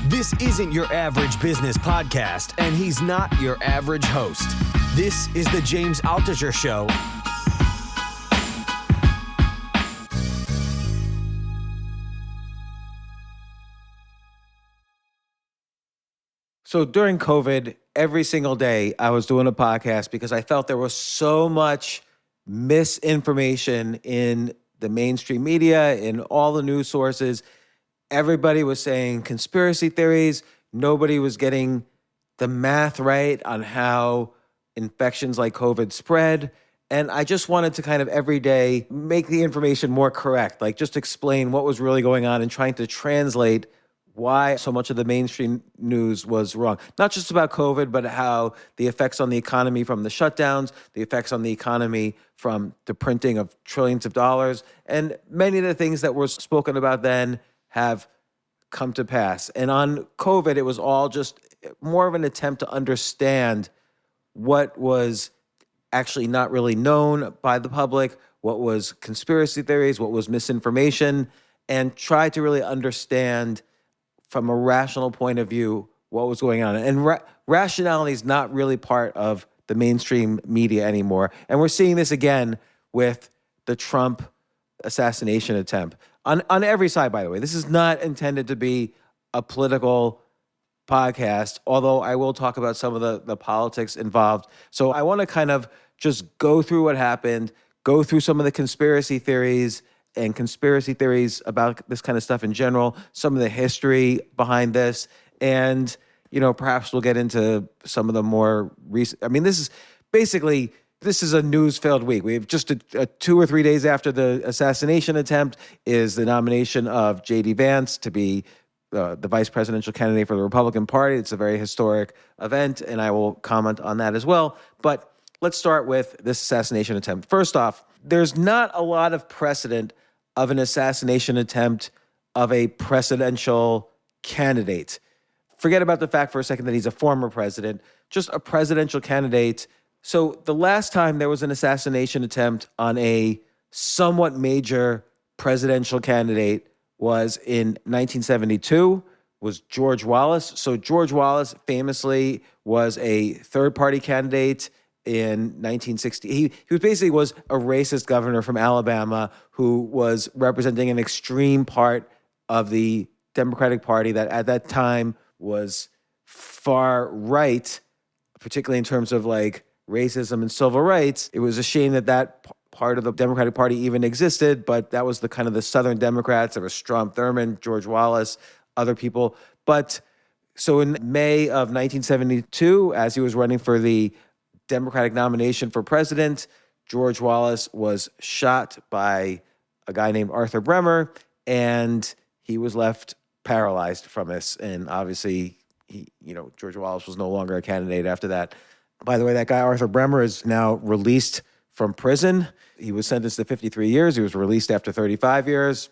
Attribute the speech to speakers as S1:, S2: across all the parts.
S1: This isn't your average business podcast, and he's not your average host. This is the James Altucher Show.
S2: So during COVID, every single day I was doing a podcast because I felt there was so much misinformation in the mainstream media, in all the news sources. Everybody was saying conspiracy theories. Nobody was getting the math right on how infections like COVID spread. And I just wanted to kind of every day make the information more correct, like just explain what was really going on and trying to translate why so much of the mainstream news was wrong. Not just about COVID, but how the effects on the economy from the shutdowns, the effects on the economy from the printing of trillions of dollars, and many of the things that were spoken about then have come to pass. And on COVID, it was all just more of an attempt to understand what was actually not really known by the public, what was conspiracy theories, what was misinformation, and try to really understand from a rational point of view what was going on. And rationality is not really part of the mainstream media anymore. And we're seeing this again with the Trump assassination attempt. On every side, by the way. This is not intended to be a political podcast, although I will talk about some of the politics involved. So I want to kind of just go through what happened, go through some of the conspiracy theories and conspiracy theories about this kind of stuff in general, some of the history behind this, and, you know, perhaps we'll get into some of the more recent. I mean, this is a news-filled week. We have just a 2 or 3 days after the assassination attempt is the nomination of J.D. Vance to be the vice presidential candidate for the Republican Party. It's a very historic event, and I will comment on that as well. But let's start with this assassination attempt. First off, there's not a lot of precedent of an assassination attempt of a presidential candidate. Forget about the fact for a second that he's a former president, just a presidential candidate. So the last time there was an assassination attempt on a somewhat major presidential candidate was in 1972, was George Wallace. So George Wallace famously was a third-party candidate in 1960. He basically was a racist governor from Alabama who was representing an extreme part of the Democratic Party that at that time was far right, particularly in terms of like racism and civil rights. It was a shame that part of the Democratic Party even existed, but that was the kind of the Southern Democrats. There was Strom Thurmond, George Wallace, other people. But so in May of 1972, as he was running for the Democratic nomination for president, George Wallace was shot by a guy named Arthur Bremer, and he was left paralyzed from this. And obviously, George Wallace was no longer a candidate after that. By the way, that guy, Arthur Bremer, is now released from prison. He was sentenced to 53 years. He was released after 35 years.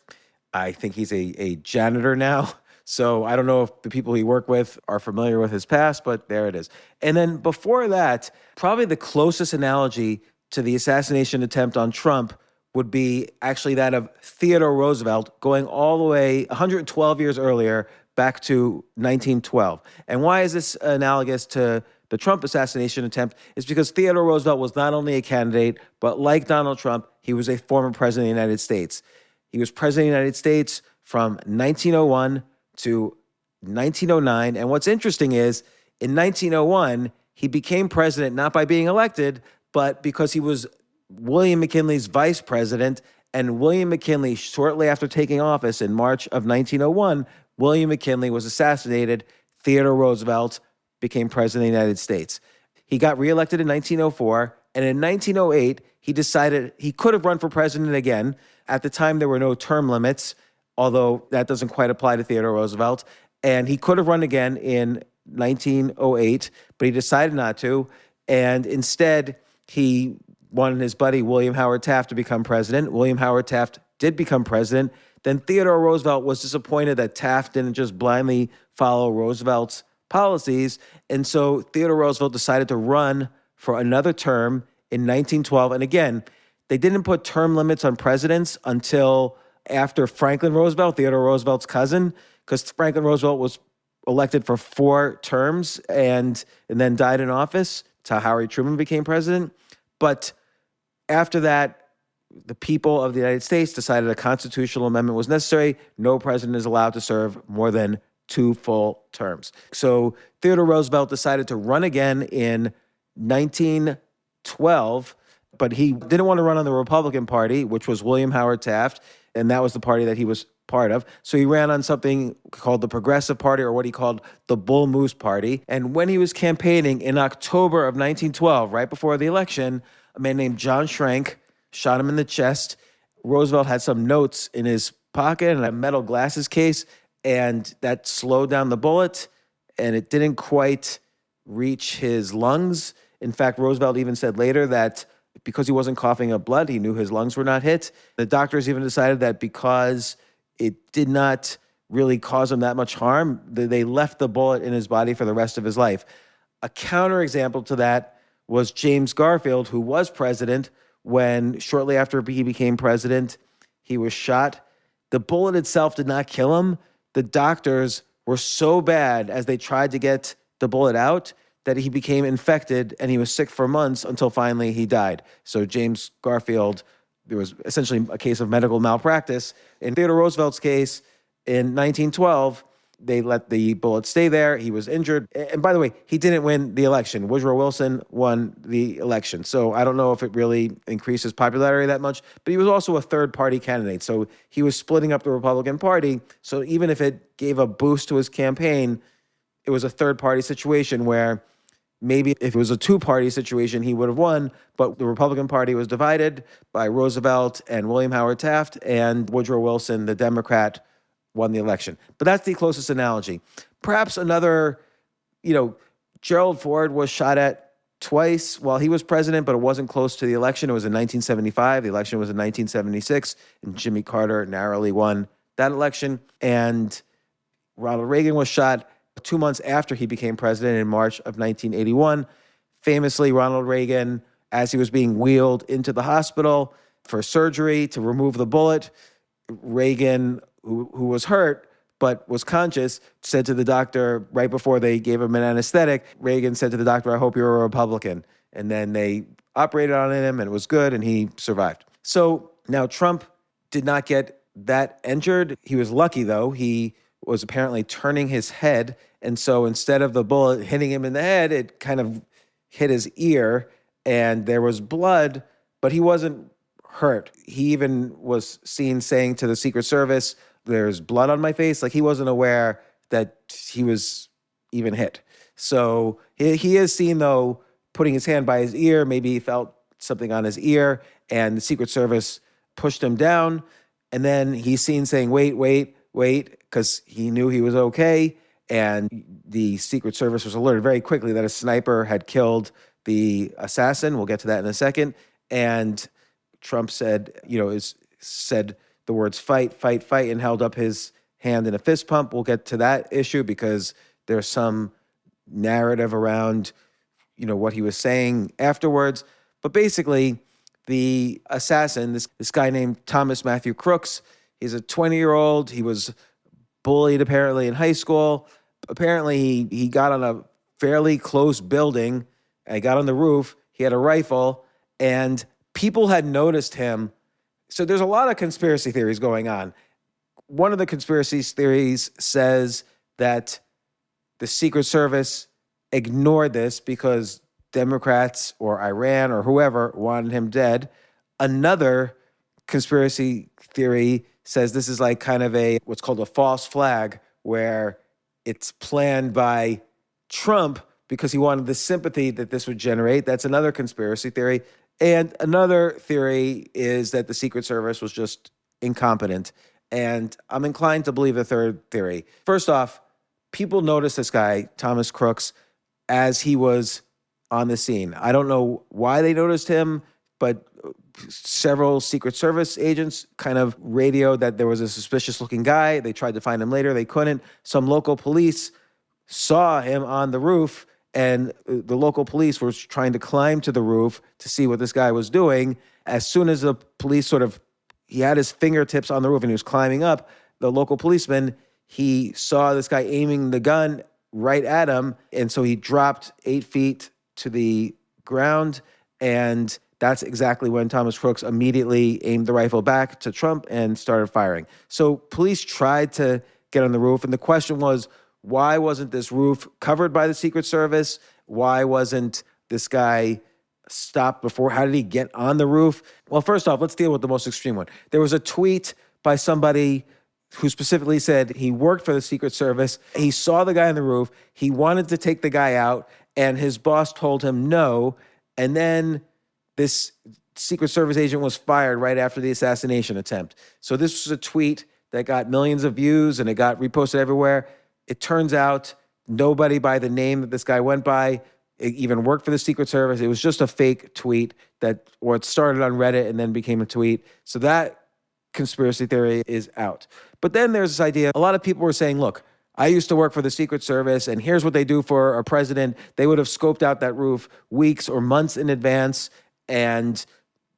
S2: I think he's a janitor now. So I don't know if the people he worked with are familiar with his past, but there it is. And then before that, probably the closest analogy to the assassination attempt on Trump would be actually that of Theodore Roosevelt, going all the way 112 years earlier back to 1912. And why is this analogous to the Trump assassination attempt? Is because Theodore Roosevelt was not only a candidate, but like Donald Trump, he was a former president of the United States. He was president of the United States from 1901 to 1909. And what's interesting is, in 1901, he became president not by being elected, but because he was William McKinley's vice president. And William McKinley, shortly after taking office in March of 1901, William McKinley was assassinated. Theodore Roosevelt became president of the United States. He got reelected in 1904, and in 1908, he decided he could have run for president again. At the time, there were no term limits, although that doesn't quite apply to Theodore Roosevelt. And he could have run again in 1908, but he decided not to. And instead, he wanted his buddy William Howard Taft to become president. William Howard Taft did become president. Then Theodore Roosevelt was disappointed that Taft didn't just blindly follow Roosevelt's policies. And so Theodore Roosevelt decided to run for another term in 1912. And again, they didn't put term limits on presidents until after Franklin Roosevelt, Theodore Roosevelt's cousin, because Franklin Roosevelt was elected for 4 terms and then died in office. That's how Harry Truman became president. But after that, the people of the United States decided a constitutional amendment was necessary. No president is allowed to serve more than 2 full terms. So Theodore Roosevelt decided to run again in 1912, but he didn't want to run on the Republican Party, which was William Howard Taft, and that was the party that he was part of. So he ran on something called the Progressive Party, or what he called the Bull Moose Party. And when he was campaigning in October of 1912, right before the election, a man named John Schrank shot him in the chest. Roosevelt had some notes in his pocket and a metal glasses case, and that slowed down the bullet, and it didn't quite reach his lungs. In fact, Roosevelt even said later that because he wasn't coughing up blood, he knew his lungs were not hit. The doctors even decided that because it did not really cause him that much harm, they left the bullet in his body for the rest of his life. A counterexample to that was James Garfield, who was president when shortly after he became president, he was shot. The bullet itself did not kill him. The doctors were so bad as they tried to get the bullet out that he became infected and he was sick for months until finally he died. So James Garfield, there was essentially a case of medical malpractice. In Theodore Roosevelt's case, in 1912, they let the bullet stay there. He was injured. And by the way, he didn't win the election. Woodrow Wilson won the election. So I don't know if it really increased his popularity that much, but he was also a third-party candidate. So he was splitting up the Republican Party. So even if it gave a boost to his campaign, it was a third-party situation where maybe if it was a 2-party situation, he would have won, but the Republican Party was divided by Roosevelt and William Howard Taft, and Woodrow Wilson, the Democrat, won the election. But that's the closest analogy. Perhaps another, Gerald Ford was shot at twice while he was president, but it wasn't close to the election. It was in 1975. The election was in 1976, and Jimmy Carter narrowly won that election. And Ronald Reagan was shot 2 months after he became president in March of 1981. Famously, Ronald Reagan, as he was being wheeled into the hospital for surgery to remove the bullet, Reagan, who was hurt but was conscious, said to the doctor right before they gave him an anesthetic, Reagan said to the doctor, "I hope you're a Republican." And then they operated on him and it was good and he survived. So now Trump did not get that injured. He was lucky though. He was apparently turning his head. And so instead of the bullet hitting him in the head, it kind of hit his ear and there was blood, but he wasn't hurt. He even was seen saying to the Secret Service, "There's blood on my face." Like he wasn't aware that he was even hit. So he is seen, though, putting his hand by his ear. Maybe he felt something on his ear, and the Secret Service pushed him down. And then he's seen saying, wait, because he knew he was okay. And the Secret Service was alerted very quickly that a sniper had killed the assassin. We'll get to that in a second. And Trump said, said the words fight, and held up his hand in a fist pump. We'll get to that issue because there's some narrative around, what he was saying afterwards. But basically, the assassin, this guy named Thomas Matthew Crooks, he's a 20-year-old. He was bullied apparently in high school. Apparently, he got on a fairly close building. I got on the roof. He had a rifle, and people had noticed him. So there's a lot of conspiracy theories going on. One of the conspiracy theories says that the Secret Service ignored this because Democrats or Iran or whoever wanted him dead. Another conspiracy theory says this is like kind of what's called a false flag, where it's planned by Trump because he wanted the sympathy that this would generate. That's another conspiracy theory. And another theory is that the Secret Service was just incompetent. And I'm inclined to believe the third theory. First off, people noticed this guy, Thomas Crooks, as he was on the scene. I don't know why they noticed him, but several Secret Service agents kind of radioed that there was a suspicious-looking guy. They tried to find him later. They couldn't. Some local police saw him on the roof, and the local police were trying to climb to the roof to see what this guy was doing. As soon as the police he had his fingertips on the roof and he was climbing up, the local policeman he saw this guy aiming the gun right at him. And so he dropped 8 feet to the ground. And that's exactly when Thomas Crooks immediately aimed the rifle back to Trump and started firing. So police tried to get on the roof. And the question was, why wasn't this roof covered by the Secret Service? Why wasn't this guy stopped before? How did he get on the roof? Well, first off, let's deal with the most extreme one. There was a tweet by somebody who specifically said he worked for the Secret Service. He saw the guy on the roof. He wanted to take the guy out, and his boss told him no. And then this Secret Service agent was fired right after the assassination attempt. So this was a tweet that got millions of views, and it got reposted everywhere. It turns out nobody by the name that this guy went by even worked for the Secret Service. It was just a fake tweet or it started on Reddit and then became a tweet. So that conspiracy theory is out. But then there's this idea, a lot of people were saying, look, I used to work for the Secret Service, and here's what they do for a president. They would have scoped out that roof weeks or months in advance and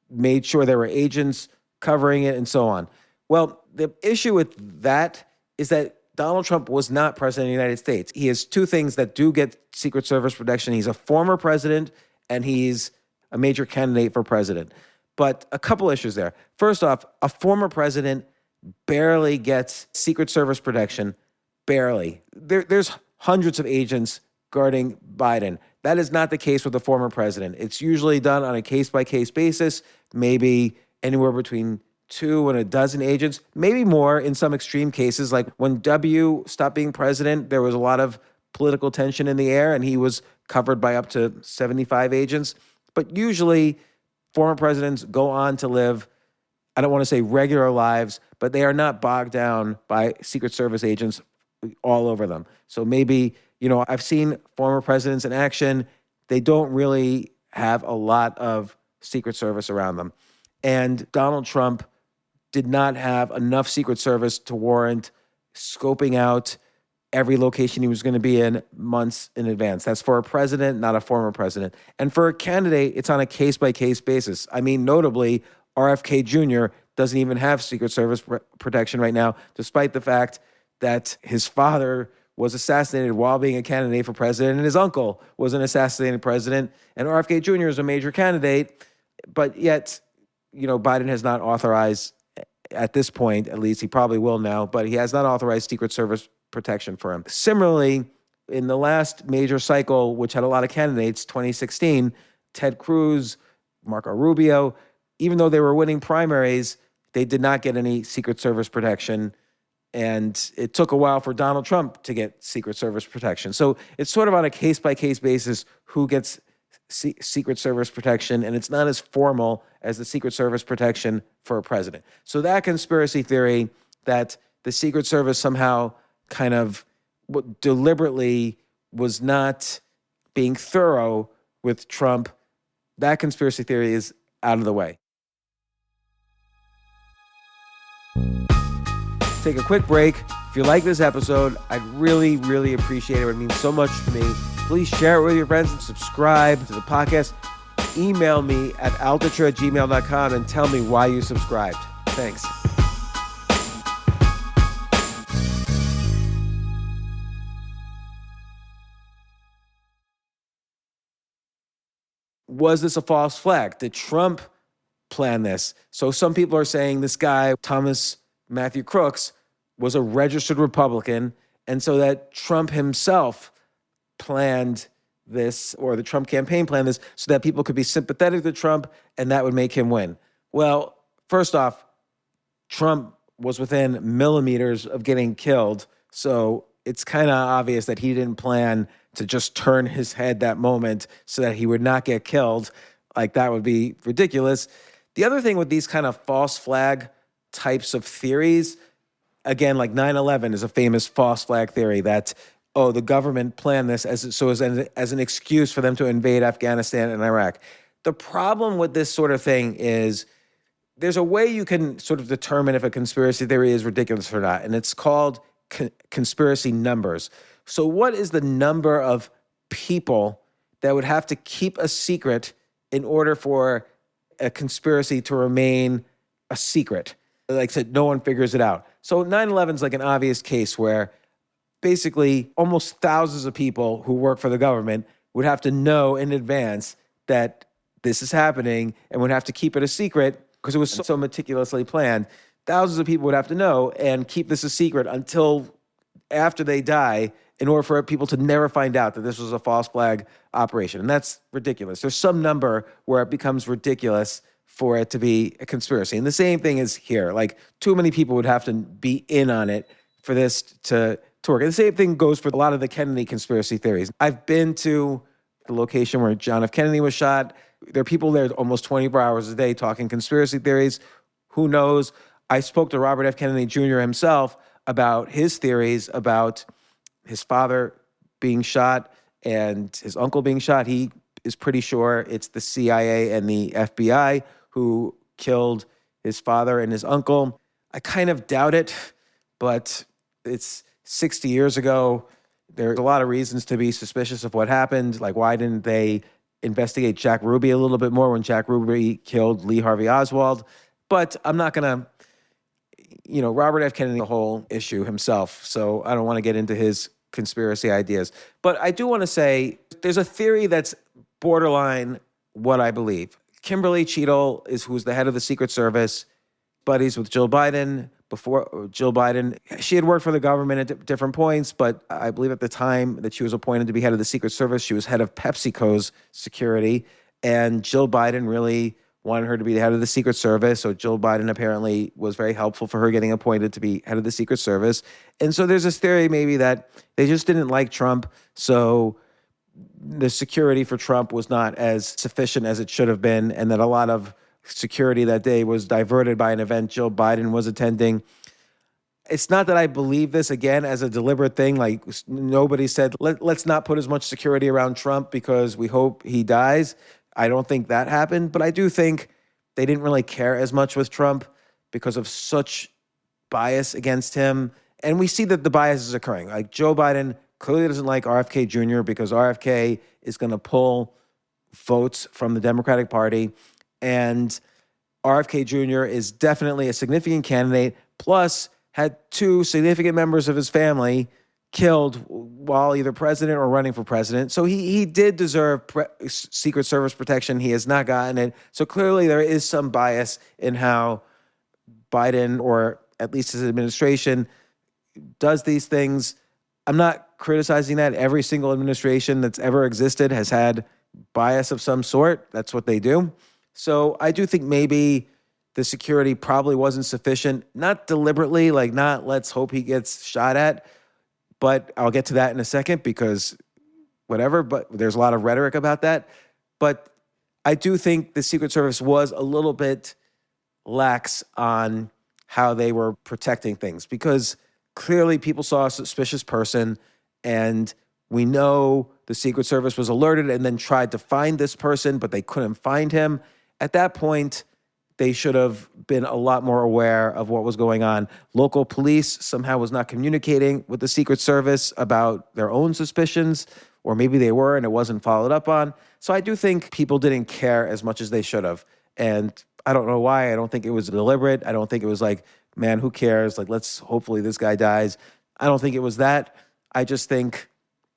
S2: made sure there were agents covering it and so on. Well, the issue with that is that Donald Trump was not president of the United States. He has 2 things that do get Secret Service protection. He's a former president, and he's a major candidate for president. But a couple issues there. First off, a former president barely gets Secret Service protection, barely. There's hundreds of agents guarding Biden. That is not the case with the former president. It's usually done on a case-by-case basis, maybe anywhere between 2 and a dozen agents, maybe more in some extreme cases. Like when W stopped being president, there was a lot of political tension in the air, and he was covered by up to 75 agents. But usually, former presidents go on to live, I don't want to say regular lives, but they are not bogged down by Secret Service agents all over them. So maybe, I've seen former presidents in action. They don't really have a lot of Secret Service around them. And Donald Trump did not have enough Secret Service to warrant scoping out every location he was going to be in months in advance. That's for a president, not a former president. And for a candidate, it's on a case-by-case basis. I mean, notably, RFK Jr. doesn't even have Secret Service protection right now, despite the fact that his father was assassinated while being a candidate for president, and his uncle was an assassinated president, and RFK Jr. is a major candidate, but yet, Biden has not authorized, at this point, at least, he probably will now, but he has not authorized Secret Service protection for him. Similarly, in the last major cycle, which had a lot of candidates, 2016, Ted Cruz, Marco Rubio, even though they were winning primaries, they did not get any Secret Service protection. And it took a while for Donald Trump to get Secret Service protection. So it's sort of on a case-by-case basis who gets Secret Service protection, and it's not as formal as the Secret Service protection for a president. So that conspiracy theory that the Secret Service somehow kind of deliberately was not being thorough with Trump, that conspiracy theory is out of the way. Take a quick break. If you like this episode, I'd really, really appreciate it. It would mean so much to me. Please share it with your friends and subscribe to the podcast. Email me at altucher@gmail.com and tell me why you subscribed. Thanks. Was this a false flag? Did Trump plan this? So some people are saying this guy, Thomas Matthew Crooks, was a registered Republican, and so that Trump himself planned this, or the Trump campaign planned this, so that people could be sympathetic to Trump, and that would make him win. Well, first off, Trump was within millimeters of getting killed, so it's kind of obvious that he didn't plan to just turn his head that moment so that he would not get killed. Like, that would be ridiculous. The other thing with these kind of false flag types of theories, again, like 9/11 is a famous false flag theory that, the government planned this as an excuse for them to invade Afghanistan and Iraq. The problem with this sort of thing is there's a way you can sort of determine if a conspiracy theory is ridiculous or not, and it's called conspiracy numbers. So what is the number of people that would have to keep a secret in order for a conspiracy to remain a secret? Like I said, no one figures it out. So 9/11 is like an obvious case where basically almost thousands of people who work for the government would have to know in advance that this is happening and would have to keep it a secret because it was so meticulously planned. Thousands of people would have to know and keep this a secret until after they die in order for people to never find out that this was a false flag operation. And that's ridiculous. There's some number where it becomes ridiculous for it to be a conspiracy. And the same thing is here. Like, too many people would have to be in on it for this to work. And the same thing goes for a lot of the Kennedy conspiracy theories. I've been to the location where John F. Kennedy was shot. There are people there almost 24 hours a day talking conspiracy theories. Who knows? I spoke to Robert F. Kennedy Jr. himself about his theories about his father being shot and his uncle being shot. He is pretty sure it's the CIA and the FBI who killed his father and his uncle. I kind of doubt it, but it's 60 years ago. There's a lot of reasons to be suspicious of what happened. Like, why didn't they investigate Jack Ruby a little bit more when Jack Ruby killed Lee Harvey Oswald? But I'm not going to, Robert F. Kennedy, the whole issue himself. So I don't want to get into his conspiracy ideas. But I do want to say there's a theory that's borderline what I believe. Kimberly Cheadle who's the head of the Secret Service, buddies with Jill Biden. Before Jill Biden, she had worked for the government at different points, but I believe at the time that she was appointed to be head of the Secret Service, she was head of PepsiCo's security. And Jill Biden really wanted her to be the head of the Secret Service. So Jill Biden apparently was very helpful for her getting appointed to be head of the Secret Service. And so there's this theory maybe that they just didn't like Trump. So the security for Trump was not as sufficient as it should have been. And that a lot of security that day was diverted by an event Jill Biden was attending. It's not that I believe this, again, as a deliberate thing. Like, nobody said, let's not put as much security around Trump because we hope he dies. I don't think that happened, but I do think they didn't really care as much with Trump because of such bias against him. And we see that the bias is occurring. Like, Joe Biden clearly doesn't like RFK Jr. because RFK is going to pull votes from the Democratic Party. And RFK Jr. is definitely a significant candidate, plus had two significant members of his family killed while either president or running for president. So he did deserve Secret Service protection. He has not gotten it. So clearly there is some bias in how Biden, or at least his administration, does these things. I'm not criticizing that. Every single administration that's ever existed has had bias of some sort. That's what they do. So I do think maybe the security probably wasn't sufficient, not deliberately, like not let's hope he gets shot at, but I'll get to that in a second because whatever, but there's a lot of rhetoric about that. But I do think the Secret Service was a little bit lax on how they were protecting things because clearly people saw a suspicious person and we know the Secret Service was alerted and then tried to find this person, but they couldn't find him. At that point, they should have been a lot more aware of what was going on. Local police somehow was not communicating with the Secret Service about their own suspicions, or maybe they were and it wasn't followed up on. So I do think people didn't care as much as they should have. And I don't know why. I don't think it was deliberate. I don't think it was like, man, who cares? Like, hopefully this guy dies. I don't think it was that. I just think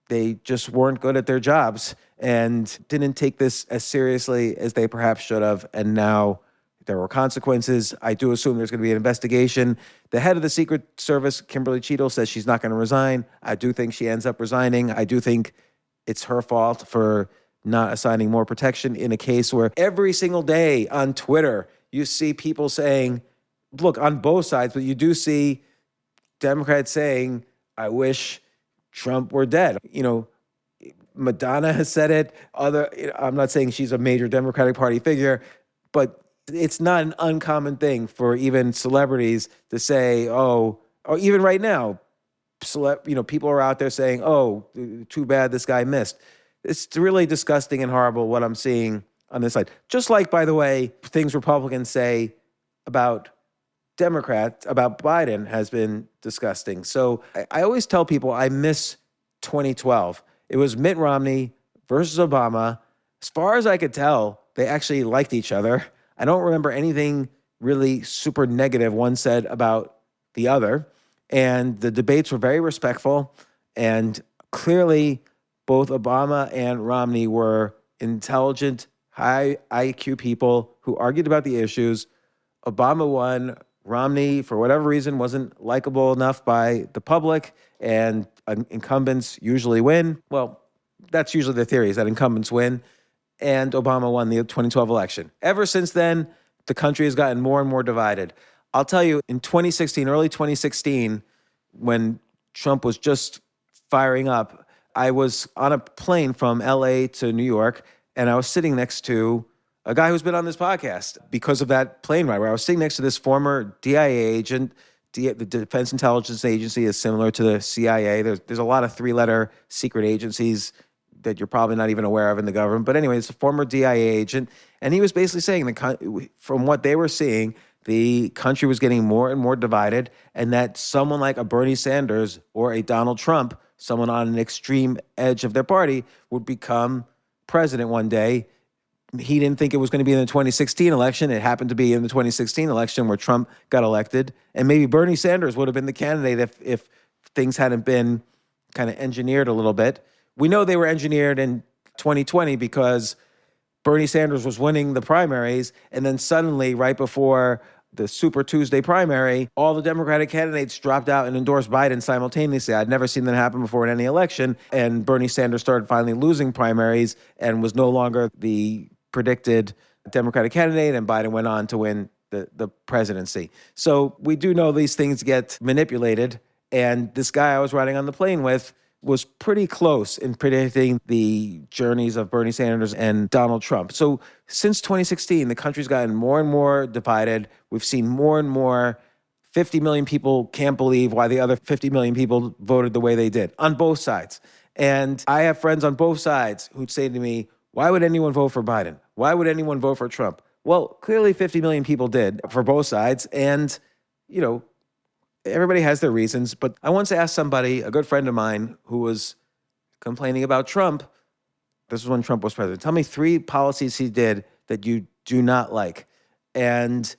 S2: they just weren't good at their jobs and didn't take this as seriously as they perhaps should have. And now there were consequences. I do assume there's going to be an investigation. The head of the Secret Service, Kimberly Cheadle, says she's not going to resign. I do think she ends up resigning. I do think it's her fault for not assigning more protection in a case where every single day on Twitter, you see people saying, look, on both sides, but you do see Democrats saying, I wish Trump were dead. Madonna has said it. I'm not saying she's a major Democratic Party figure, but it's not an uncommon thing for even celebrities to say, or even right now, people are out there saying, oh, too bad this guy missed. It's really disgusting and horrible what I'm seeing on this side. Just like, by the way, things Republicans say about Democrats, about Biden has been disgusting. So I always tell people I miss 2012. It was Mitt Romney versus Obama. As far as I could tell, they actually liked each other. I don't remember anything really super negative one said about the other. And the debates were very respectful. And clearly, both Obama and Romney were intelligent, high IQ people who argued about the issues. Obama won. Romney, for whatever reason, wasn't likable enough by the public, and incumbents usually win. Well, that's usually the theory, is that incumbents win, and Obama won the 2012 election. Ever since then, the country has gotten more and more divided. I'll tell you, in 2016, early 2016, when Trump was just firing up, I was on a plane from LA to New York, and I was sitting next to a guy who's been on this podcast because of that plane ride, where I was sitting next to this former DIA agent. The Defense Intelligence Agency is similar to the CIA. There's a lot of three-letter secret agencies that you're probably not even aware of in the government. But anyway, it's a former DIA agent, and he was basically saying from what they were seeing, the country was getting more and more divided, and that someone like a Bernie Sanders or a Donald Trump, someone on an extreme edge of their party, would become president one day. He didn't think it was going to be in the 2016 election. It happened to be in the 2016 election where Trump got elected. And maybe Bernie Sanders would have been the candidate if things hadn't been kind of engineered a little bit. We know they were engineered in 2020 because Bernie Sanders was winning the primaries, and then suddenly, right before the Super Tuesday primary, all the Democratic candidates dropped out and endorsed Biden simultaneously. I'd never seen that happen before in any election, and Bernie Sanders started finally losing primaries and was no longer the predicted Democratic candidate, and Biden went on to win the presidency. So we do know these things get manipulated, and this guy I was riding on the plane with was pretty close in predicting the journeys of Bernie Sanders and Donald Trump. So since 2016, the country's gotten more and more divided. We've seen more and more 50 million people can't believe why the other 50 million people voted the way they did on both sides. And I have friends on both sides who'd say to me, why would anyone vote for Biden? Why would anyone vote for Trump? Well, clearly 50 million people did for both sides. And, everybody has their reasons. But I once asked somebody, a good friend of mine, who was complaining about Trump. This was when Trump was president. Tell me 3 policies he did that you do not like. And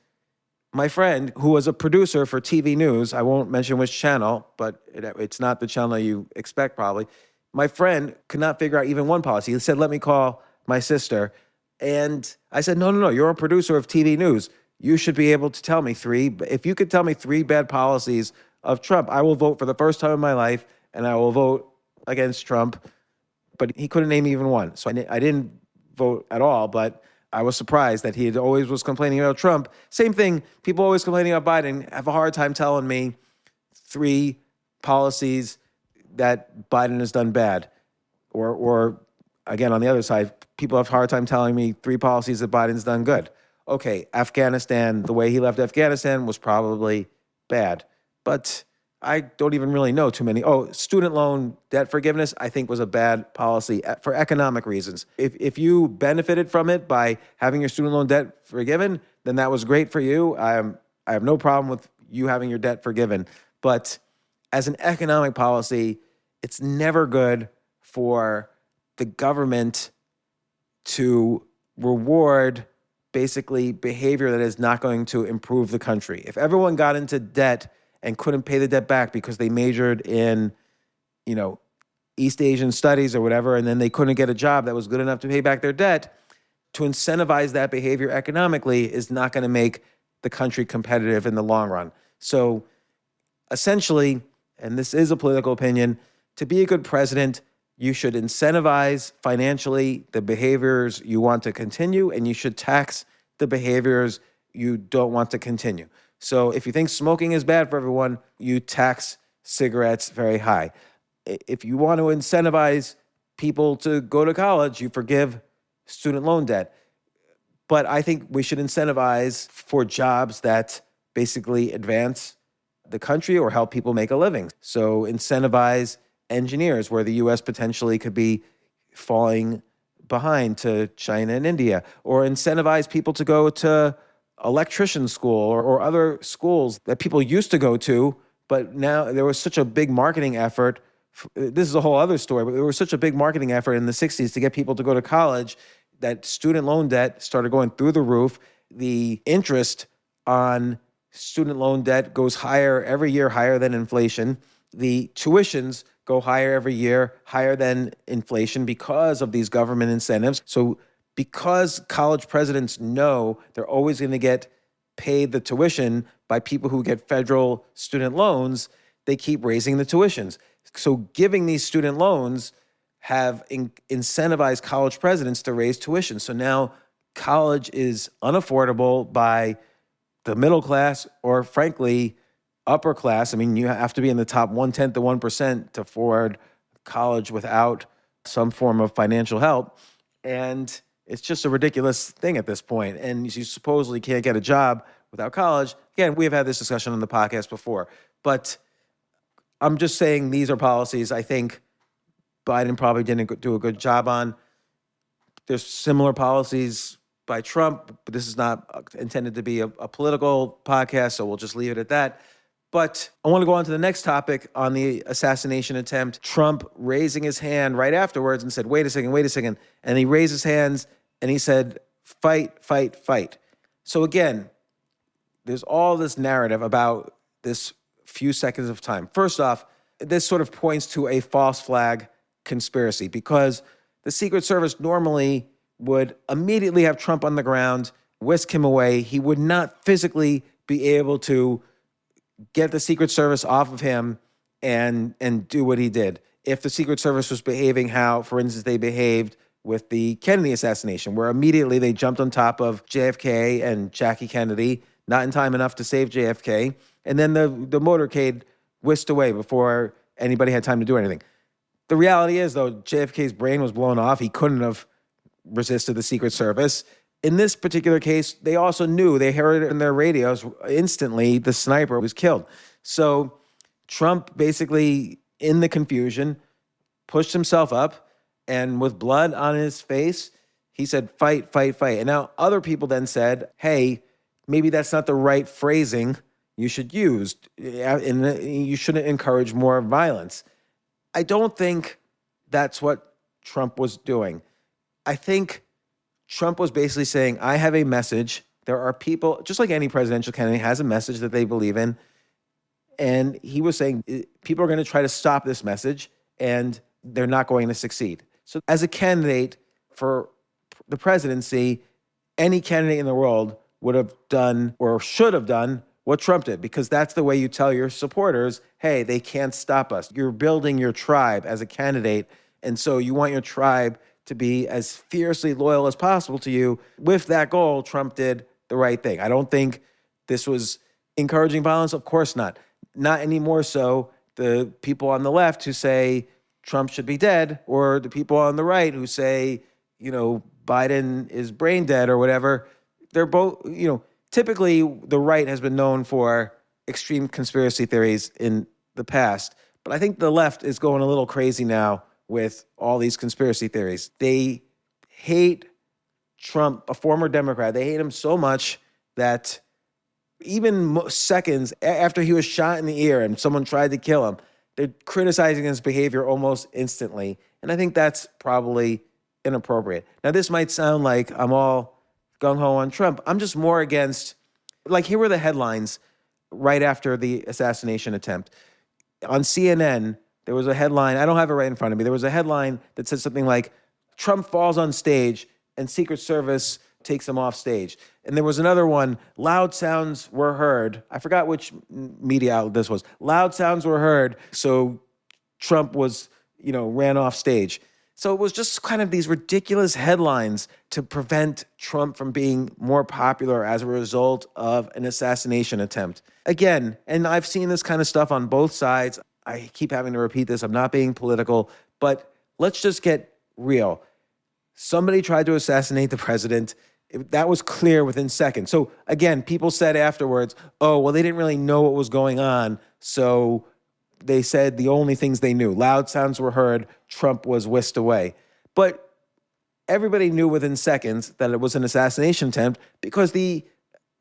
S2: my friend, who was a producer for TV news, I won't mention which channel, but it's not the channel you expect probably. My friend could not figure out even one policy. He said, let me call my sister. And I said, no, you're a producer of TV news. You should be able to tell me 3. If you could tell me 3 bad policies of Trump, I will vote for the first time in my life, and I will vote against Trump. But he couldn't name even one. So I didn't vote at all, but I was surprised that he always was complaining about Trump. Same thing, people always complaining about Biden have a hard time telling me 3 policies that Biden has done bad. Or again, on the other side, people have a hard time telling me 3 policies that Biden's done good. Okay, Afghanistan, the way he left Afghanistan was probably bad. But I don't even really know too many. Student loan debt forgiveness, I think was a bad policy for economic reasons. If you benefited from it by having your student loan debt forgiven, then that was great for you. I have no problem with you having your debt forgiven. But as an economic policy, it's never good for the government to reward basically behavior that is not going to improve the country. If everyone got into debt and couldn't pay the debt back because they majored in, East Asian studies or whatever, and then they couldn't get a job that was good enough to pay back their debt, to incentivize that behavior economically is not going to make the country competitive in the long run. So essentially, and this is a political opinion, to be a good president, you should incentivize financially the behaviors you want to continue, and you should tax the behaviors you don't want to continue. So if you think smoking is bad for everyone, you tax cigarettes very high. If you want to incentivize people to go to college, you forgive student loan debt. But I think we should incentivize for jobs that basically advance the country or help people make a living. So incentivize engineers where the U.S. potentially could be falling behind to China and India, or incentivize people to go to electrician school or other schools that people used to go to, but now there was such a big marketing effort. This is a whole other story, but there was such a big marketing effort in the 60s to get people to go to college that student loan debt started going through the roof. The interest on student loan debt goes higher every year, higher than inflation. The tuitions go higher every year, higher than inflation because of these government incentives. So because college presidents know they're always going to get paid the tuition by people who get federal student loans, they keep raising the tuitions. So giving these student loans have incentivized college presidents to raise tuition. So now college is unaffordable by the middle class or, frankly, upper class. I mean, you have to be in the top 1/10 of 1% to afford college without some form of financial help. And it's just a ridiculous thing at this point. And you supposedly can't get a job without college. Again, we've had this discussion on the podcast before, but I'm just saying these are policies I think Biden probably didn't do a good job on. There's similar policies by Trump, but this is not intended to be a political podcast, so we'll just leave it at that. But I want to go on to the next topic on the assassination attempt. Trump raising his hand right afterwards and said, wait a second. And he raised his hands and he said, fight, fight, fight. So again, there's all this narrative about this few seconds of time. First off, this sort of points to a false flag conspiracy because the Secret Service normally would immediately have Trump on the ground, whisk him away. He would not physically be able to get the Secret Service off of him and do what he did. If the Secret Service was behaving how, for instance, they behaved with the Kennedy assassination, where immediately they jumped on top of JFK and Jackie Kennedy, not in time enough to save JFK, and then the motorcade whisked away before anybody had time to do anything. The reality is, though, JFK's brain was blown off. He couldn't have resisted the Secret Service. In this particular case, they also knew, they heard it in their radios instantly, the sniper was killed. So Trump basically, in the confusion, pushed himself up, and with blood on his face, he said, fight, fight, fight. And now other people then said, hey, maybe that's not the right phrasing you should use, and you shouldn't encourage more violence. I don't think that's what Trump was doing. I think Trump was basically saying, I have a message. There are people, just like any presidential candidate has a message that they believe in. And he was saying, people are going to try to stop this message and they're not going to succeed. So as a candidate for the presidency, any candidate in the world would have done or should have done what Trump did, because that's the way you tell your supporters, hey, they can't stop us. You're building your tribe as a candidate. And so you want your tribe to be as fiercely loyal as possible to you. With that goal, Trump did the right thing. I don't think this was encouraging violence. Of course not. Not any more so the people on the left who say Trump should be dead, or the people on the right who say, Biden is brain dead or whatever. They're both, typically the right has been known for extreme conspiracy theories in the past. But I think the left is going a little crazy now with all these conspiracy theories. They hate Trump, a former Democrat. They hate him so much that even seconds after he was shot in the ear and someone tried to kill him, they're criticizing his behavior almost instantly. And I think that's probably inappropriate. Now, this might sound like I'm all gung-ho on Trump. I'm just more against, here were the headlines right after the assassination attempt. On CNN, there was a headline, I don't have it right in front of me, there was a headline that said something like, Trump falls on stage and Secret Service takes him off stage. And there was another one, loud sounds were heard. I forgot which media outlet this was. Loud sounds were heard, so Trump was, ran off stage. So it was just kind of these ridiculous headlines to prevent Trump from being more popular as a result of an assassination attempt. Again, and I've seen this kind of stuff on both sides. I keep having to repeat this. I'm not being political, but let's just get real. Somebody tried to assassinate the president. That was clear within seconds. So again, people said afterwards, oh, well, they didn't really know what was going on. So they said the only things they knew. Loud sounds were heard. Trump was whisked away. But everybody knew within seconds that it was an assassination attempt because the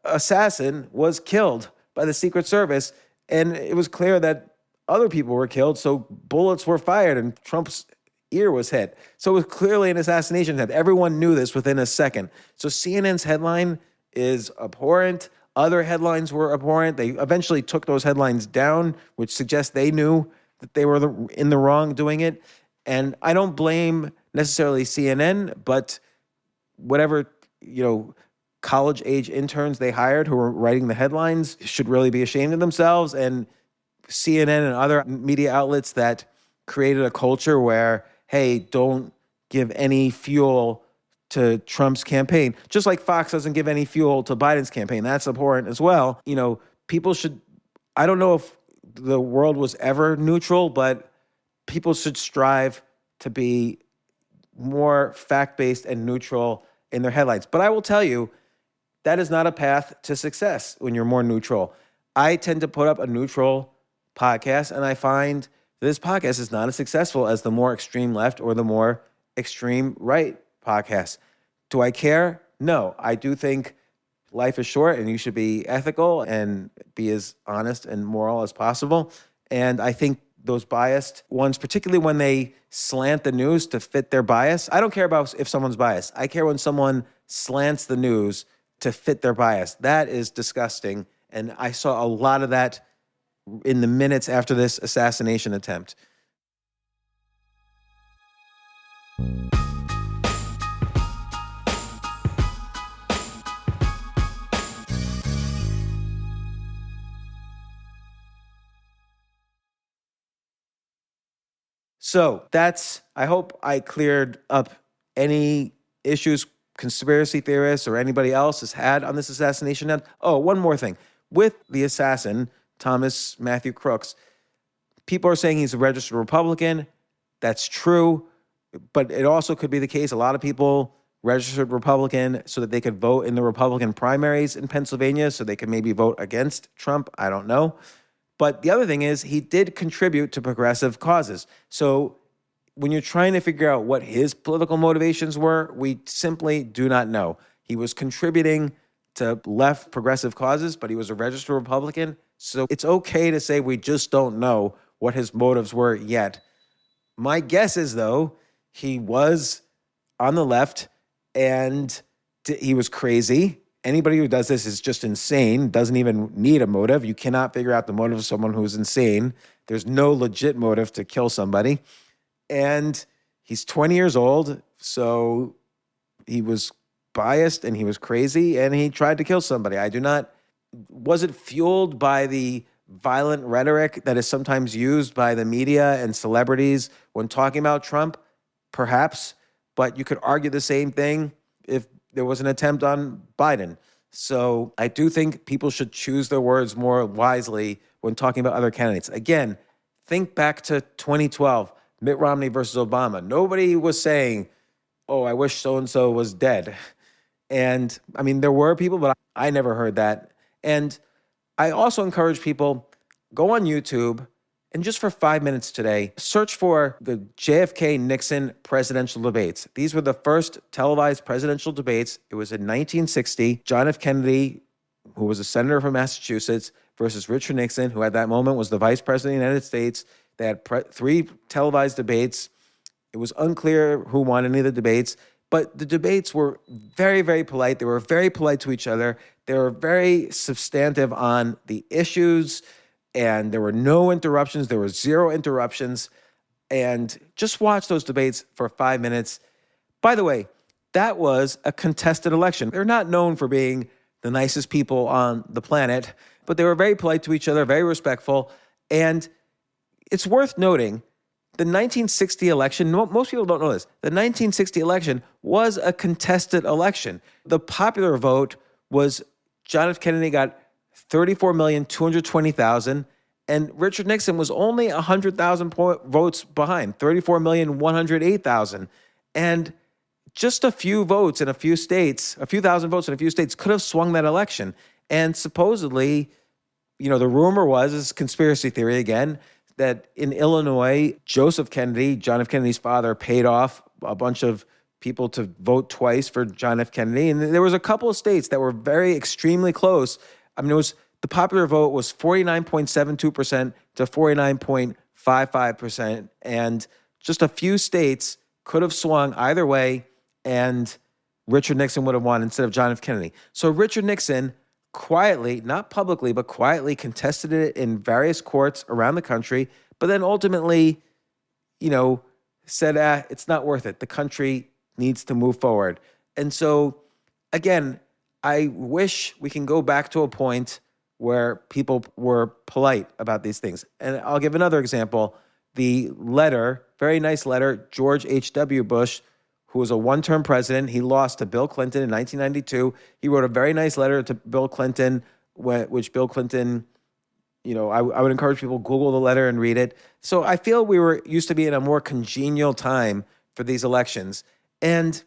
S2: assassin was killed by the Secret Service. And it was clear that other people were killed. So bullets were fired and Trump's ear was hit. So it was clearly an assassination attempt. Everyone knew this within a second. So CNN's headline is abhorrent. Other headlines were abhorrent. They eventually took those headlines down, which suggests they knew that they were in the wrong doing it. And I don't blame necessarily CNN, but whatever, college age interns they hired who were writing the headlines should really be ashamed of themselves. And CNN and other media outlets that created a culture where, hey, don't give any fuel to Trump's campaign, just like Fox doesn't give any fuel to Biden's campaign. That's abhorrent as well. People should, I don't know if the world was ever neutral, but people should strive to be more fact-based and neutral in their headlines. But I will tell you, that is not a path to success when you're more neutral. I tend to put up a neutral podcast, and I find this podcast is not as successful as the more extreme left or the more extreme right podcast. Do I care? No. I do think life is short and you should be ethical and be as honest and moral as possible. And I think those biased ones, particularly when they slant the news to fit their bias. I don't care about if someone's biased. I care when someone slants the news to fit their bias. That is disgusting. And I saw a lot of that in the minutes after this assassination attempt. So I hope I cleared up any issues conspiracy theorists or anybody else has had on this assassination. Oh, one more thing. With the assassin, Thomas Matthew Crooks, people are saying he's a registered Republican. That's true. But it also could be the case a lot of people registered Republican so that they could vote in the Republican primaries in Pennsylvania, so they could maybe vote against Trump. I don't know. But the other thing is he did contribute to progressive causes. So when you're trying to figure out what his political motivations were, we simply do not know. He was contributing to left progressive causes, but he was a registered Republican. So it's okay to say we just don't know what his motives were yet. My guess is, though, he was on the left and he was crazy. Anybody who does this is just insane, doesn't even need a motive. You cannot figure out the motive of someone who's insane. There's no legit motive to kill somebody. And he's 20 years old, so he was biased and he was crazy and he tried to kill somebody. Was it fueled by the violent rhetoric that is sometimes used by the media and celebrities when talking about Trump? Perhaps, but you could argue the same thing if there was an attempt on Biden. So I do think people should choose their words more wisely when talking about other candidates. Again, think back to 2012, Mitt Romney versus Obama. Nobody was saying, oh, I wish so-and-so was dead. And I mean, there were people, but I never heard that. And I also encourage people, go on YouTube and just for 5 minutes today, search for the JFK-Nixon presidential debates. These were the first televised presidential debates. It was in 1960. John F. Kennedy, who was a senator from Massachusetts, versus Richard Nixon, who at that moment was the vice president of the United States. They had 3 televised debates. It was unclear who won any of the debates, but the debates were very, very polite. They were very polite to each other. They were very substantive on the issues, and there were no interruptions. There were 0 interruptions. And just watch those debates for 5 minutes. By the way, that was a contested election. They're not known for being the nicest people on the planet, but they were very polite to each other, very respectful. And it's worth noting, the 1960 election, most people don't know this, the 1960 election was a contested election. The popular vote was John F. Kennedy got 34,220,000, and Richard Nixon was only 100,000 votes behind, 34,108,000. And just a few votes in a few states, a few thousand votes in a few states could have swung that election. And supposedly, the rumor was, this is conspiracy theory again, that in Illinois, Joseph Kennedy, John F. Kennedy's father, paid off a bunch of people to vote twice for John F. Kennedy. And there was a couple of states that were very extremely close. I mean, the popular vote was 49.72% to 49.55%. And just a few states could have swung either way, and Richard Nixon would have won instead of John F. Kennedy. So Richard Nixon quietly, not publicly, but quietly contested it in various courts around the country, but then ultimately, said, it's not worth it. The country needs to move forward. And so, again, I wish we can go back to a point where people were polite about these things. And I'll give another example. The letter, very nice letter, George H.W. Bush, who was a one-term president. He lost to Bill Clinton in 1992. He wrote a very nice letter to Bill Clinton, which Bill Clinton, I would encourage people to Google the letter and read it. So I feel we used to be in a more congenial time for these elections. And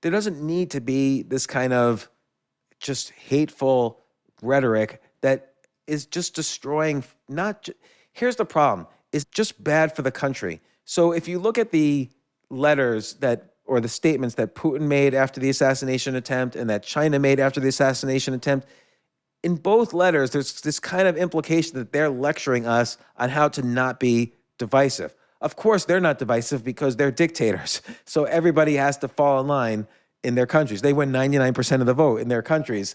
S2: there doesn't need to be this kind of just hateful rhetoric that is just destroying, here's the problem, it's just bad for the country. So if you look at the letters or the statements that Putin made after the assassination attempt and that China made after the assassination attempt, in both letters, there's this kind of implication that they're lecturing us on how to not be divisive. Of course, they're not divisive because they're dictators. So everybody has to fall in line in their countries. They win 99% of the vote in their countries,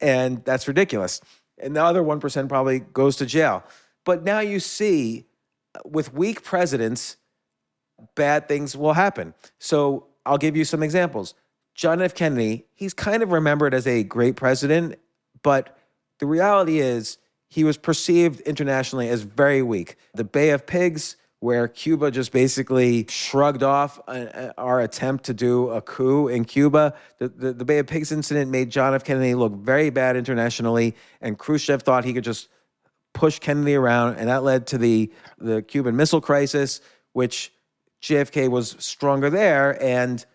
S2: and that's ridiculous. And the other 1% probably goes to jail. But now you see, with weak presidents, bad things will happen. So I'll give you some examples. John F. Kennedy, he's kind of remembered as a great president, but the reality is he was perceived internationally as very weak. The Bay of Pigs, where Cuba just basically shrugged off our attempt to do a coup in Cuba. The Bay of Pigs incident made John F. Kennedy look very bad internationally, and Khrushchev thought he could just push Kennedy around, and that led to the Cuban Missile Crisis, which JFK was stronger there and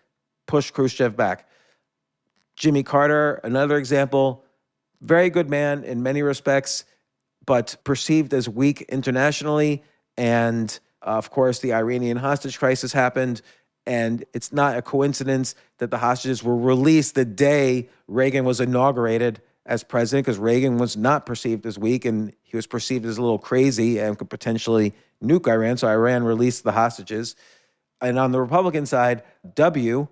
S2: pushed Khrushchev back. Jimmy Carter, another example, very good man in many respects, but perceived as weak internationally. And of course, the Iranian hostage crisis happened, and it's not a coincidence that the hostages were released the day Reagan was inaugurated as president, because Reagan was not perceived as weak, and he was perceived as a little crazy and could potentially nuke Iran, so Iran released the hostages. And on the Republican side, W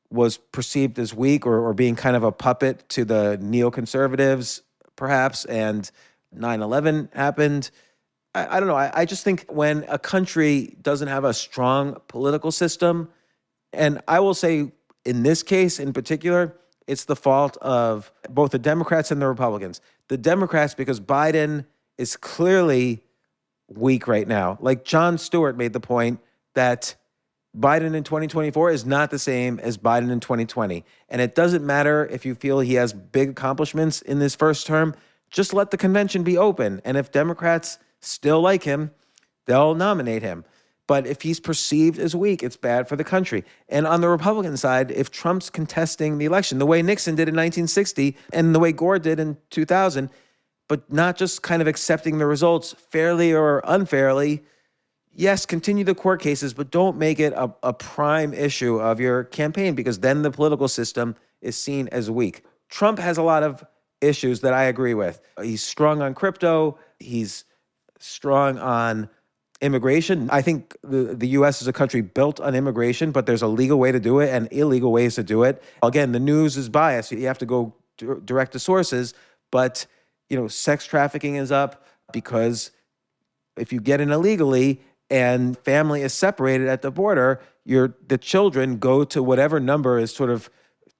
S2: was perceived as weak or being kind of a puppet to the neoconservatives, perhaps, and 9/11 happened. I don't know. I just think when a country doesn't have a strong political system, and I will say in this case in particular, it's the fault of both the Democrats and the Republicans. The Democrats, because Biden is clearly weak right now. Like Jon Stewart made the point that Biden in 2024 is not the same as Biden in 2020. And it doesn't matter if you feel he has big accomplishments in this first term, just let the convention be open. And if Democrats still like him, they'll nominate him. But if he's perceived as weak, it's bad for the country. And on the Republican side, if Trump's contesting the election the way Nixon did in 1960 and the way Gore did in 2000, but not just kind of accepting the results fairly or unfairly, yes, continue the court cases, but don't make it a prime issue of your campaign, because then the political system is seen as weak. Trump has a lot of issues that I agree with. He's strong on crypto. He's strong on immigration. I think the U.S. is a country built on immigration, but there's a legal way to do it and illegal ways to do it. Again, the news is biased. You have to go direct to sources, but sex trafficking is up because if you get in illegally and family is separated at the border, the children go to whatever number is sort of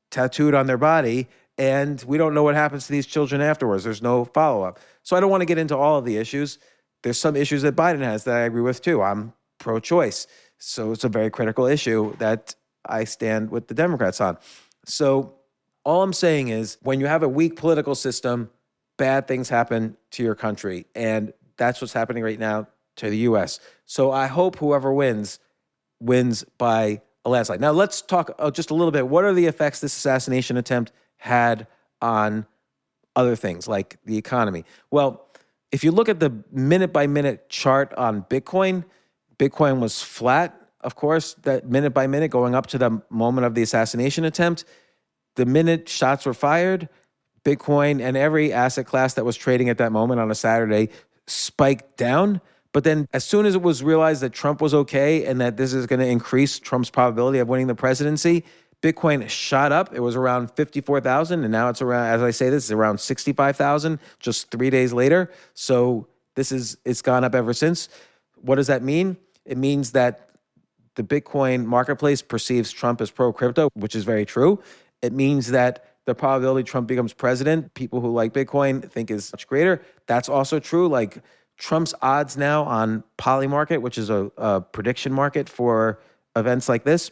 S2: tattooed on their body, and we don't know what happens to these children afterwards. There's no follow-up. So I don't want to get into all of the issues. There's some issues that Biden has that I agree with too. I'm pro-choice. So it's a very critical issue that I stand with the Democrats on. So all I'm saying is when you have a weak political system, bad things happen to your country. And that's what's happening right now to the U.S. So I hope whoever wins by a landslide. Now let's talk just a little bit. What are the effects this assassination attempt had on other things like the economy? Well, if you look at the minute-by-minute chart on Bitcoin was flat, of course, that minute by minute going up to the moment of the assassination attempt. The minute shots were fired, Bitcoin and every asset class that was trading at that moment on a Saturday spiked down. But then as soon as it was realized that Trump was okay and that this is going to increase Trump's probability of winning the presidency, Bitcoin shot up. It was around 54,000, and now it's around, as I say this, it's around 65,000 just 3 days later. So it's gone up ever since. What does that mean? It means that the Bitcoin marketplace perceives Trump as pro-crypto, which is very true. It means that the probability Trump becomes president, people who like Bitcoin think is much greater. That's also true. Like Trump's odds now on Polymarket, which is a prediction market for events like this,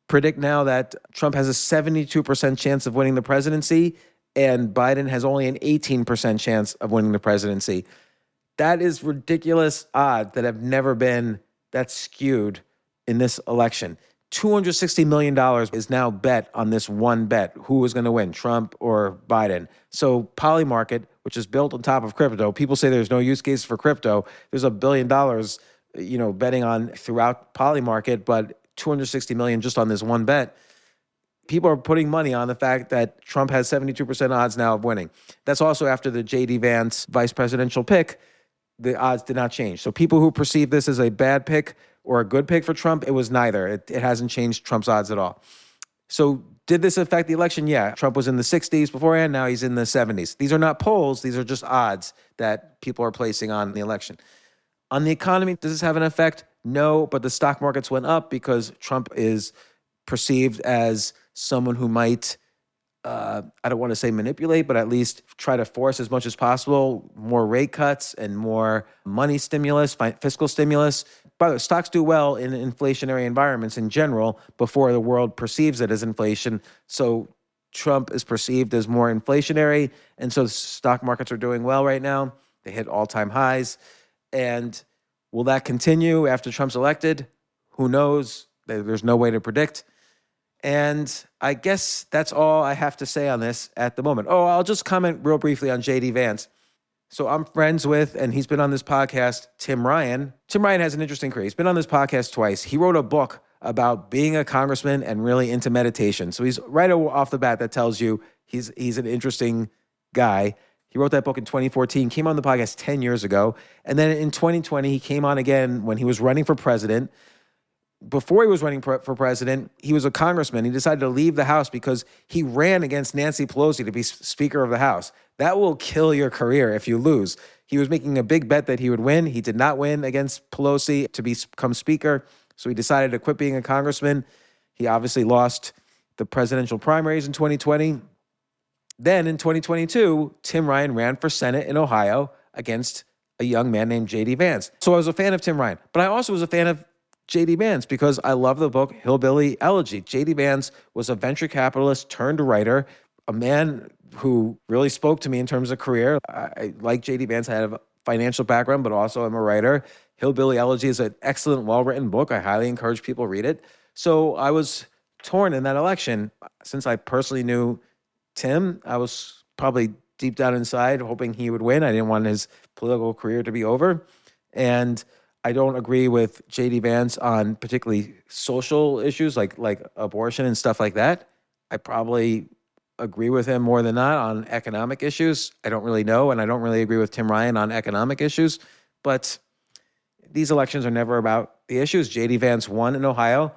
S2: predict now that Trump has a 72% chance of winning the presidency and Biden has only an 18% chance of winning the presidency. That is ridiculous odds that have never been that skewed in this election. $260 million is now bet on this one bet. Who is going to win, Trump or Biden? So Polymarket, which is built on top of crypto, people say there's no use case for crypto. There's $1 billion, betting on throughout Polymarket, but $260 million just on this one bet. People are putting money on the fact that Trump has 72% odds now of winning. That's also after the J.D. Vance vice presidential pick. The odds did not change. So people who perceive this as a bad pick or a good pick for Trump, it was neither. It hasn't changed Trump's odds at all. So did this affect the election? Yeah. Trump was in the 60s beforehand. Now he's in the 70s. These are not polls. These are just odds that people are placing on the election. On the economy, does this have an effect? No, but the stock markets went up because Trump is perceived as someone who might, I don't want to say manipulate, but at least try to force as much as possible more rate cuts and more money stimulus, fiscal stimulus. By the way, stocks do well in inflationary environments in general before the world perceives it as inflation. So Trump is perceived as more inflationary, and so stock markets are doing well right now. They hit all-time highs. And will that continue after Trump's elected? Who knows? There's no way to predict. And I guess that's all I have to say on this at the moment. Oh, I'll just comment real briefly on J.D. Vance. So I'm friends with, and he's been on this podcast, Tim Ryan. Tim Ryan has an interesting career. He's been on this podcast twice. He wrote a book about being a congressman and really into meditation. So he's right off the bat that tells you he's an interesting guy. He wrote that book in 2014, came on the podcast 10 years ago. And then in 2020, he came on again when he was running for president. Before he was running for president, he was a congressman. He decided to leave the House because he ram against Nancy Pelosi to be Speaker of the House. That will kill your career if you lose. He was making a big bet that he would win. He did not win against Pelosi to become Speaker, so he decided to quit being a congressman. He obviously lost the presidential primaries in 2020. Then in 2022, Tim Ryan ran for Senate in Ohio against a young man named J.D. Vance. So I was a fan of Tim Ryan, but I also was a fan of J.D. Vance because I love the book Hillbilly Elegy. J.D. Vance was a venture capitalist turned writer, a man who really spoke to me in terms of career. I like J.D. Vance. I have a financial background, but also I'm a writer. Hillbilly Elegy is an excellent, well-written book. I highly encourage people to read it. So I was torn in that election. Since I personally knew Tim, I was probably deep down inside hoping he would win. I didn't want his political career to be over. And I don't agree with J.D. Vance on particularly social issues like abortion and stuff like that. I probably agree with him more than not on economic issues. I don't really know, and I don't really agree with Tim Ryan on economic issues. But these elections are never about the issues. J.D. Vance won in Ohio.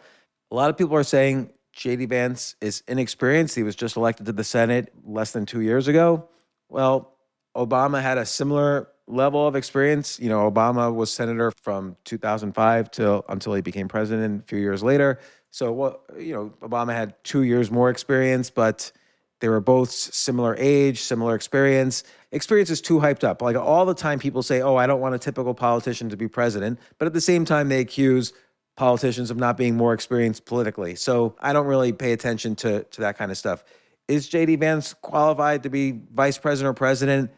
S2: A lot of people are saying J.D. Vance is inexperienced. He was just elected to the Senate less than 2 years ago. Well, Obama had a similar level of experience. You know, Obama was senator from 2005 until he became president a few years later. So, Obama had 2 years more experience, but they were both similar age, similar experience. Experience is too hyped up. Like all the time people say, oh, I don't want a typical politician to be president. But at the same time, they accuse politicians of not being more experienced politically. So I don't really pay attention to that kind of stuff. Is J.D. Vance qualified to be vice president or president?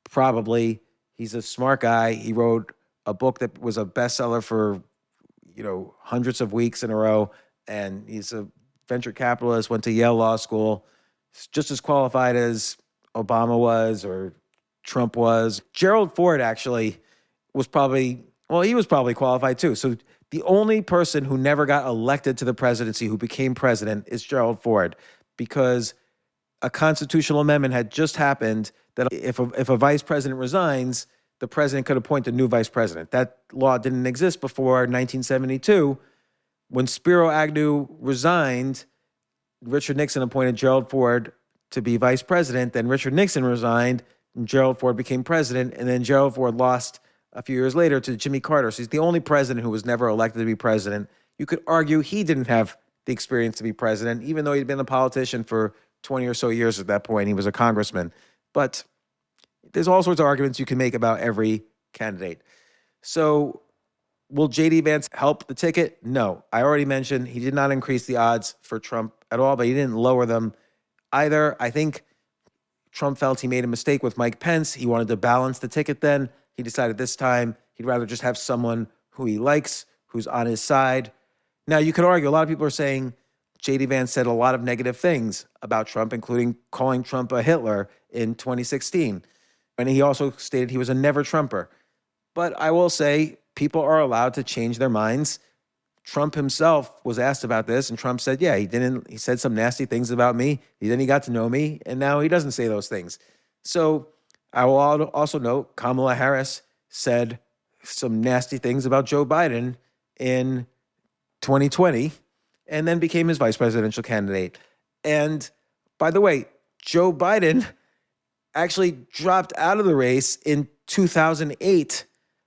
S2: Probably. He's a smart guy. He wrote a book that was a bestseller for, hundreds of weeks in a row. And he's a venture capitalist, went to Yale Law School. He's just as qualified as Obama was or Trump was. Gerald Ford actually was probably qualified too. So the only person who never got elected to the presidency who became president is Gerald Ford, because a constitutional amendment had just happened that if a vice president resigns, the president could appoint a new vice president. That law didn't exist before 1972. When Spiro Agnew resigned, Richard Nixon appointed Gerald Ford to be vice president. Then Richard Nixon resigned and Gerald Ford became president. And then Gerald Ford lost a few years later to Jimmy Carter. So he's the only president who was never elected to be president. You could argue he didn't have the experience to be president, even though he'd been a politician for 20 or so years at that point. He was a congressman. But there's all sorts of arguments you can make about every candidate. So will J.D. Vance help the ticket? No. I already mentioned he did not increase the odds for Trump at all, but he didn't lower them either. I think Trump felt he made a mistake with Mike Pence. He wanted to balance the ticket then. He decided this time he'd rather just have someone who he likes, who's on his side. Now, you could argue, a lot of people are saying J.D. Vance said a lot of negative things about Trump, including calling Trump a Hitler in 2016. And he also stated he was a never-Trumper. But I will say people are allowed to change their minds. Trump himself was asked about this, and Trump said, yeah, he said some nasty things about me. Then he got to know me, and now he doesn't say those things. So I will also note Kamala Harris said some nasty things about Joe Biden in 2020 and then became his vice presidential candidate. And by the way, Joe Biden actually dropped out of the race in 2008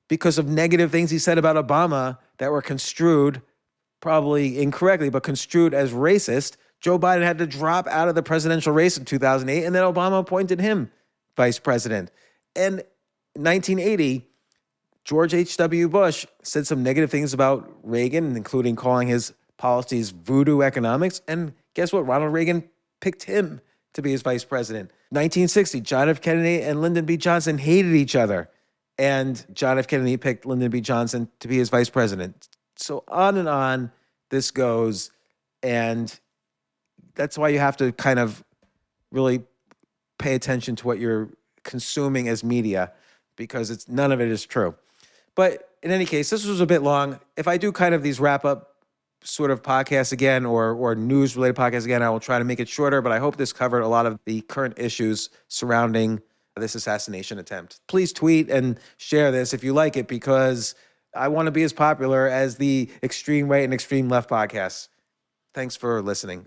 S2: because of negative things he said about Obama that were construed, probably incorrectly, but construed as racist. Joe Biden had to drop out of the presidential race in 2008, and then Obama appointed him vice president. And in 1980, George H.W. Bush said some negative things about Reagan, including calling his policies voodoo economics. And guess what? Ronald Reagan picked him to be his vice president. 1960, John F. Kennedy and Lyndon B. Johnson hated each other. And John F. Kennedy picked Lyndon B. Johnson to be his vice president. So on and on this goes. And that's why you have to kind of really pay attention to what you're consuming as media, because none of it is true. But in any case, this was a bit long. If I do kind of these wrap-up sort of podcasts again or news-related podcasts again, I will try to make it shorter, but I hope this covered a lot of the current issues surrounding this assassination attempt. Please tweet and share this if you like it, because I want to be as popular as the extreme right and extreme left podcasts. Thanks for listening.